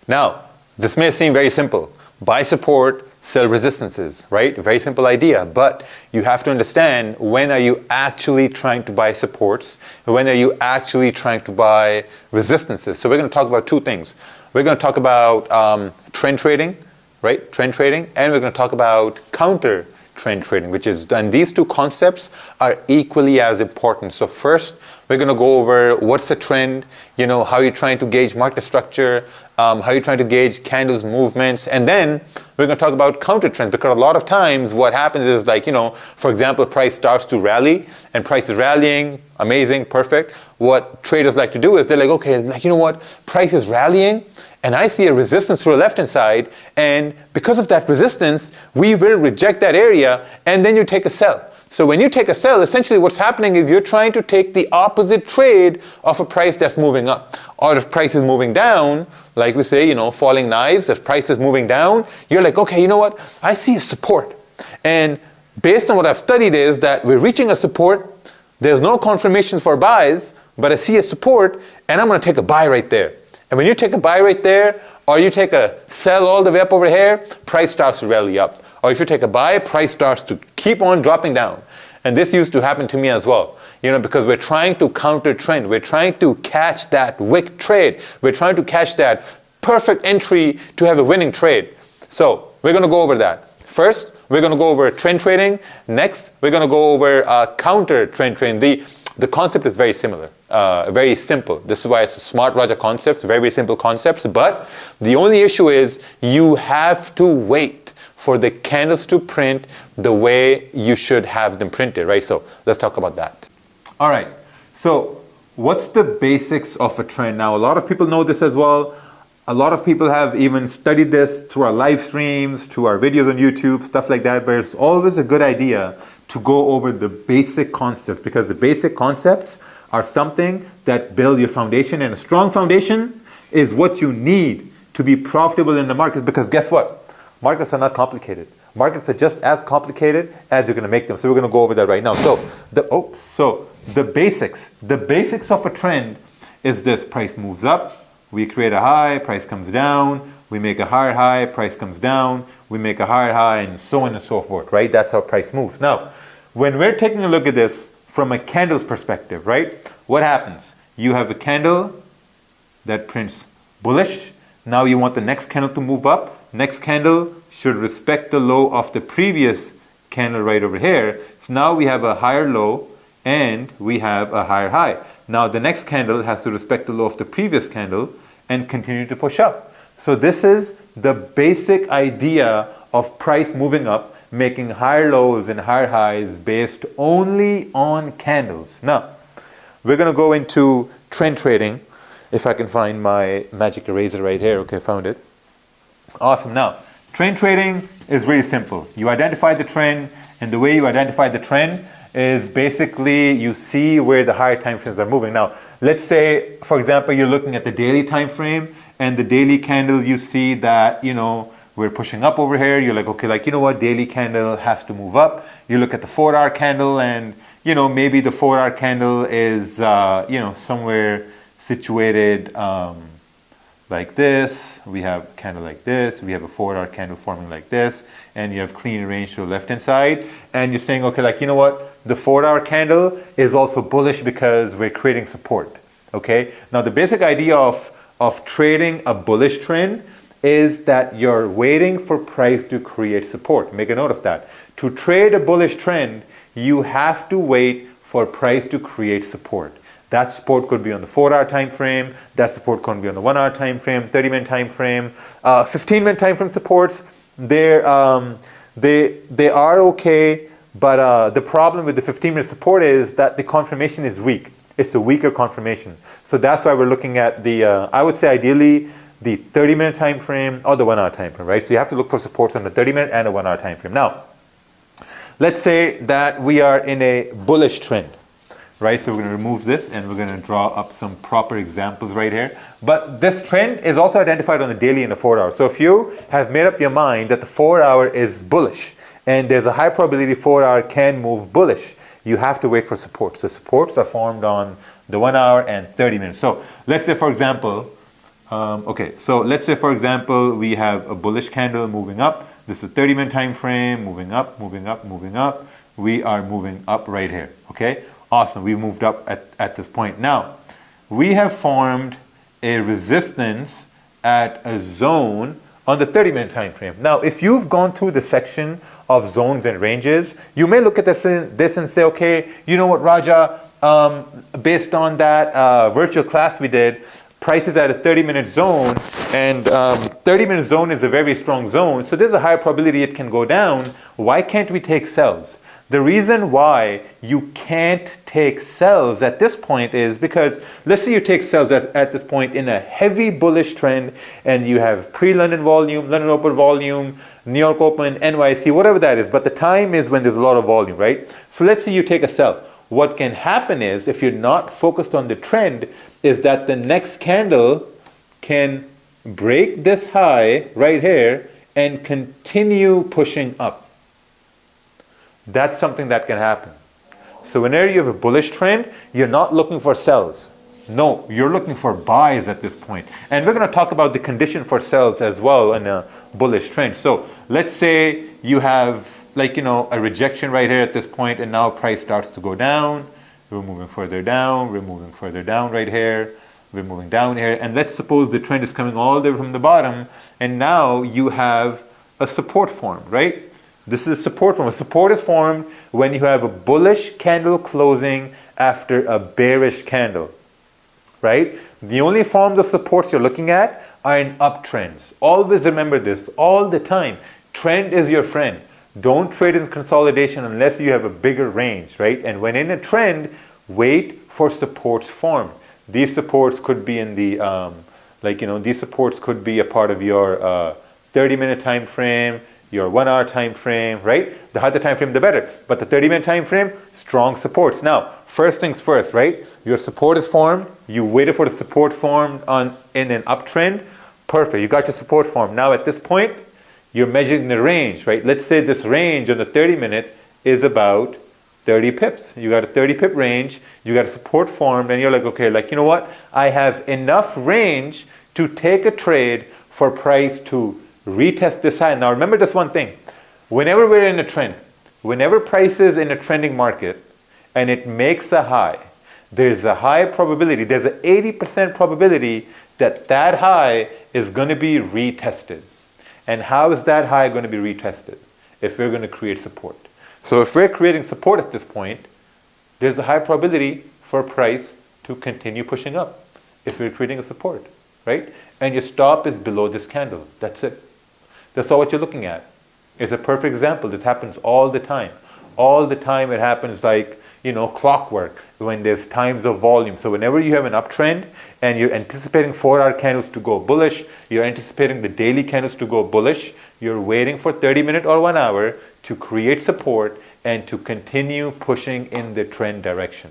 Now, this may seem very simple. Buy support, sell resistances, right? Very simple idea, but you have to understand, when are you actually trying to buy supports? When are you actually trying to buy resistances? So we're going to talk about two things. We're going to talk about trend trading, right? Trend trading, and we're going to talk about counter trend trading, and these two concepts are equally as important. So first, we're going to go over what's the trend, how you're trying to gauge market structure, how you're trying to gauge candles movements, and then we're going to talk about counter trends, because a lot of times what happens is, like, for example, price starts to rally and price is rallying, amazing, perfect. What traders like to do is they're like, okay, you know what, price is rallying, and I see a resistance to the left-hand side, and because of that resistance, we will reject that area, and then you take a sell. So when you take a sell, essentially what's happening is you're trying to take the opposite trade of a price that's moving up. Or if price is moving down, like we say, falling knives, if price is moving down, you're like, okay, you know what, I see a support. And based on what I've studied is that we're reaching a support, there's no confirmation for buys, but I see a support, and I'm going to take a buy right there. And when you take a buy right there, or you take a sell all the way up over here, price starts to rally up. Or if you take a buy, price starts to keep on dropping down. And this used to happen to me as well, because we're trying to counter trend. We're trying to catch that wick trade. We're trying to catch that perfect entry to have a winning trade. So we're going to go over that. First, we're going to go over trend trading. Next, we're going to go over counter trend trading. The concept is very similar, very simple. This is why it's a smart Raja concepts, very simple concepts. But the only issue is you have to wait for the candles to print the way you should have them printed, right? So let's talk about that. All right. So what's the basics of a trend? Now, a lot of people know this as well. A lot of people have even studied this through our live streams, through our videos on YouTube, stuff like that. But it's always a good idea to go over the basic concepts, because the basic concepts are something that build your foundation, and a strong foundation is what you need to be profitable in the markets, because guess what? Markets are not complicated. Markets are just as complicated as you're going to make them. So we're going to go over that right now. So the basics of a trend is this: price moves up, we create a high, price comes down, we make a higher high, price comes down, we make a higher high, and so on and so forth, right? That's how price moves. Now, when we're taking a look at this from a candle's perspective, right? What happens? You have a candle that prints bullish. Now you want the next candle to move up. Next candle should respect the low of the previous candle right over here. So now we have a higher low and we have a higher high. Now the next candle has to respect the low of the previous candle and continue to push up. So this is the basic idea of price moving up, making higher lows and higher highs based only on candles. Now, we're going to go into trend trading. If I can find my magic eraser right here. Okay, found it. Awesome. Now, trend trading is really simple. You identify the trend, and the way you identify the trend is basically you see where the higher time frames are moving. Now, let's say, for example, you're looking at the daily time frame, and the daily candle, you see that, we're pushing up over here. You're like, okay, daily candle has to move up. You look at the 4-hour candle, and, maybe the 4-hour candle is, somewhere situated like this. We have a candle like this. We have a 4-hour candle forming like this. And you have clean range to the left-hand side. And you're saying, okay, the 4-hour candle is also bullish because we're creating support. Okay? Now, the basic idea of trading a bullish trend is that you're waiting for price to create support. Make a note of that. To trade a bullish trend, you have to wait for price to create support. That support could be on the 4-hour time frame. That support could be on the 1-hour time frame, 30-minute time frame, 15-minute time frame supports. They are okay, but the problem with the 15-minute support is that the confirmation is weak. It's a weaker confirmation. So that's why we're looking at the, I would say ideally, the 30-minute time frame or the 1-hour time frame, right? So you have to look for supports on the 30-minute and a 1-hour time frame. Now, let's say that we are in a bullish trend, right? So we're going to remove this and we're going to draw up some proper examples right here. But this trend is also identified on the daily and the 4-hour. So if you have made up your mind that the 4-hour is bullish and there's a high probability 4-hour can move bullish, you have to wait for supports. The supports are formed on the 1-hour and 30 minutes. So let's say, for example, Okay, so let's say for example we have a bullish candle moving up. This is a 30-minute time frame, moving up, moving up, moving up. We are moving up right here. Okay, awesome. We moved up at this point. Now we have formed a resistance at a zone on the 30-minute time frame. Now, if you've gone through the section of zones and ranges, you may look at this and say, okay, you know what, Raja, based on that virtual class we did, prices at a 30-minute zone, and 30-minute zone is a very strong zone, so there's a higher probability it can go down. Why can't we take sells? The reason why you can't take sells at this point is because, let's say you take sells at this point in a heavy bullish trend, and you have pre-London volume, London open volume, New York open, NYC, whatever that is, but the time is when there's a lot of volume, right? So let's say you take a sell. What can happen is, if you're not focused on the trend, is that the next candle can break this high right here and continue pushing up. That's something that can happen. So whenever you have a bullish trend, you're not looking for sells. No, you're looking for buys at this point. And we're going to talk about the condition for sells as well in a bullish trend. So let's say you have, like, a rejection right here at this point, and now price starts to go down. We're moving further down. We're moving further down right here. We're moving down here. And let's suppose the trend is coming all the way from the bottom, and now you have a support formed, right? This is a support form. A support is formed when you have a bullish candle closing after a bearish candle, right? The only forms of supports you're looking at are in uptrends. Always remember this all the time. Trend is your friend. Don't trade in consolidation unless you have a bigger range, right? And when in a trend, wait for supports formed. These supports could be in the, these supports could be a part of your 30-minute time frame, your 1 hour time frame, right? The higher the time frame, the better. But the 30-minute time frame, strong supports. Now, first things first, right? Your support is formed. You waited for the support formed in an uptrend. Perfect. You got your support formed. Now at this point, you're measuring the range, right? Let's say this range on the 30-minute is about 30 pips. You got a 30 pip range. You got a support formed, and you're like, okay, you know what? I have enough range to take a trade for price to retest this high. Now remember this one thing. Whenever we're in a trend, whenever price is in a trending market and it makes a high, there's a high probability, there's an 80% probability that that high is going to be retested. And how is that high going to be retested? If we're going to create support. So if we're creating support at this point, there's a high probability for price to continue pushing up if we're creating a support, right? And your stop is below this candle. That's it. That's all what you're looking at. It's a perfect example. This happens all the time. All the time it happens like, clockwork when there's times of volume. So whenever you have an uptrend and you're anticipating 4-hour candles to go bullish, you're anticipating the daily candles to go bullish, you're waiting for 30-minute or 1 hour to create support and to continue pushing in the trend direction.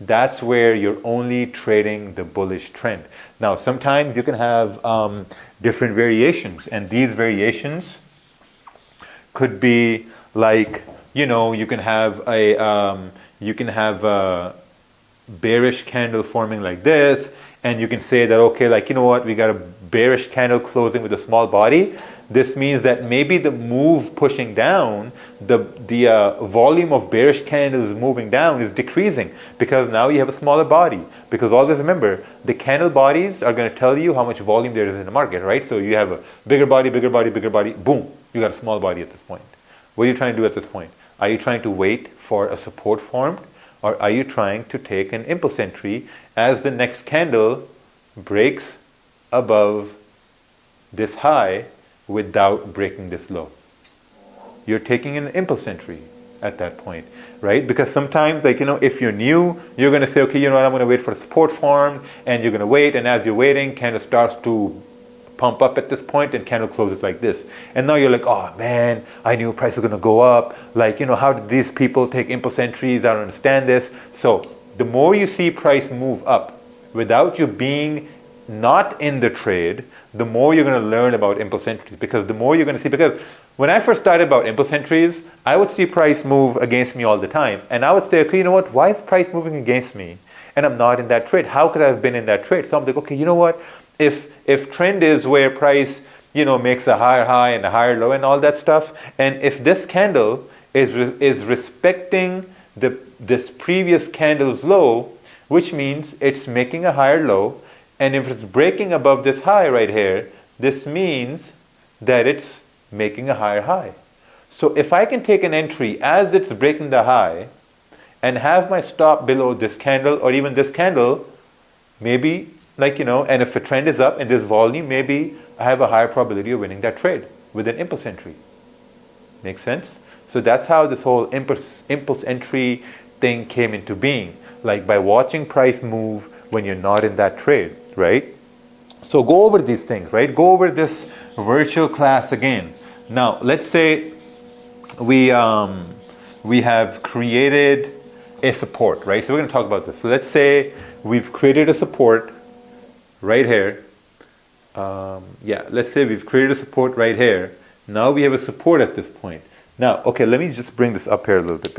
That's where you're only trading the bullish trend. Now, sometimes you can have different variations, and these variations could be like, you can have a bearish candle forming like this, and you can say that, okay, we got a bearish candle closing with a small body. This means that maybe the move pushing down, the volume of bearish candles moving down is decreasing because now you have a smaller body. Because always remember, the candle bodies are going to tell you how much volume there is in the market, right? So you have a bigger body, bigger body, bigger body, boom, you got a small body at this point. What are you trying to do at this point? Are you trying to wait for a support formed, or are you trying to take an impulse entry as the next candle breaks above this high without breaking this low? You're taking an impulse entry at that point, right? Because sometimes, if you're new, you're going to say, okay, I'm going to wait for the support form, and you're going to wait, and as you're waiting, candle starts to pump up at this point, and candle closes like this. And now you're like, oh man, I knew price was going to go up. How did these people take impulse entries? I don't understand this. So the more you see price move up without you being not in the trade, the more you're going to learn about impulse entries, because the more you're going to see, because when I first started about impulse entries, I would see price move against me all the time. And I would say, okay, why is price moving against me? And I'm not in that trade. How could I have been in that trade? So I'm like, okay, if trend is where price, makes a higher high and a higher low and all that stuff, and if this candle is respecting this previous candle's low, which means it's making a higher low, and if it's breaking above this high right here, this means that it's making a higher high. So if I can take an entry as it's breaking the high and have my stop below this candle or even this candle, maybe and if the trend is up and there's volume, maybe I have a higher probability of winning that trade with an impulse entry. Make sense? So that's how this whole impulse entry thing came into being, like by watching price move when you're not in that trade, right? So go over these things, right? Go over this virtual class again. Now, let's say we have created a support, right? So we're going to talk about this. So let's say we've created a support right here. Let's say we've created a support right here. Now we have a support at this point. Now, okay, let me just bring this up here a little bit.